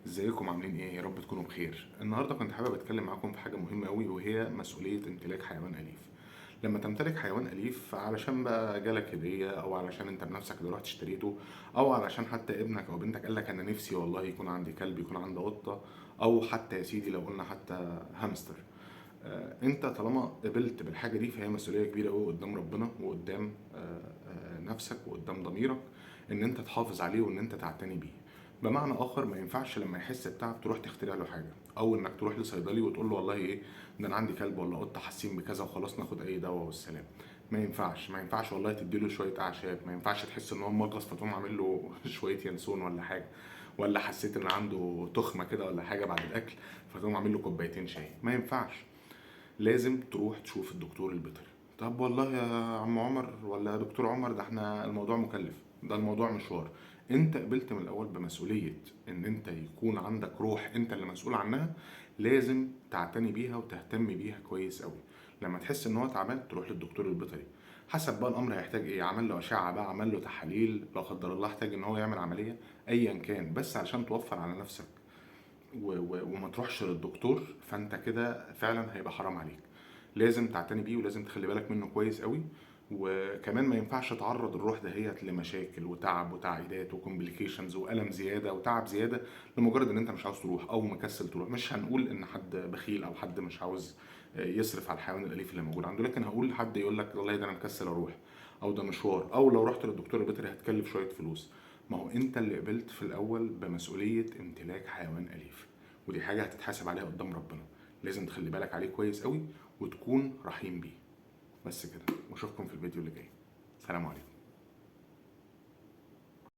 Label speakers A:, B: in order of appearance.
A: ازيكم عاملين ايه؟ يا رب تكونوا بخير. النهارده كنت حابب اتكلم معاكم في حاجه مهمه قوي، وهي مسؤوليه امتلاك حيوان اليف. لما تمتلك حيوان اليف علشان بقى جالك هديه، او علشان انت بنفسك اللي رحت اشتريته، او علشان حتى ابنك او بنتك قال لك انا نفسي والله يكون عندي كلب، يكون عندي قطه، او حتى يا سيدي لو قلنا حتى هامستر. انت طالما قبلت بالحاجه دي فهي مسؤوليه كبيره قوي قدام ربنا، وقدام نفسك، وقدام ضميرك، ان انت تحافظ عليه وان انت تعتني بيه. بمعنى اخر، ما ينفعش لما يحس بتعب تروح تخترع له حاجه، او انك تروح لصيدلي وتقول له والله ايه ده انا عندي كلب ولا قطه حاسين بكذا وخلاص ناخد اي دواء والسلام. ما ينفعش والله تديله شويه اعشاب، ما ينفعش تحس ان هو مغص فتقوم عامل له شويه ينسون ولا حاجه، ولا حسيت ان عنده تخمه كده ولا حاجه بعد الاكل فتقوم عامل له كوبايتين شاي. ما ينفعش. لازم تروح تشوف الدكتور البيطري. طب والله يا عم عمر ولا يا دكتور عمر، ده احنا الموضوع مكلف، ده الموضوع مشوار. انت قبلت من الاول بمسؤولية ان انت يكون عندك روح انت اللي مسؤول عنها. لازم تعتني بيها وتهتم بيها كويس قوي. لما تحس ان هو تعبان تروح للدكتور البيطري. حسب بقى الامر هيحتاج ايه، عمل له اشعه بقى، عمل له تحاليل، لا قدر الله احتاج ان هو يعمل عمليه، ايا كان، بس علشان توفر على نفسك وما تروحش للدكتور، فانت كده فعلا هيبقى حرام عليك. لازم تعتني بيه ولازم تخلي بالك منه كويس قوي. وكمان ما ينفعش تعرض الروح دهيت لمشاكل وتعب وتعقيدات وكومبليكيشنز والم زياده وتعب زياده، لمجرد ان انت مش عاوز تروح او مكسل تروح. مش هنقول ان حد بخيل او حد مش عاوز يصرف على الحيوان الاليف اللي موجود عنده، لكن هقول حد يقول لك والله ده انا مكسل اروح، او ده مشوار، او لو رحت للدكتور البيطري هتكلف شويه فلوس. ما هو انت اللي قبلت في الاول بمسؤوليه امتلاك حيوان اليف، ودي حاجه هتتحاسب عليها قدام ربنا. لازم تخلي بالك عليه كويس قوي وتكون رحيم بيه. بس كده، واشوفكم في الفيديو اللي جاي. سلام عليكم.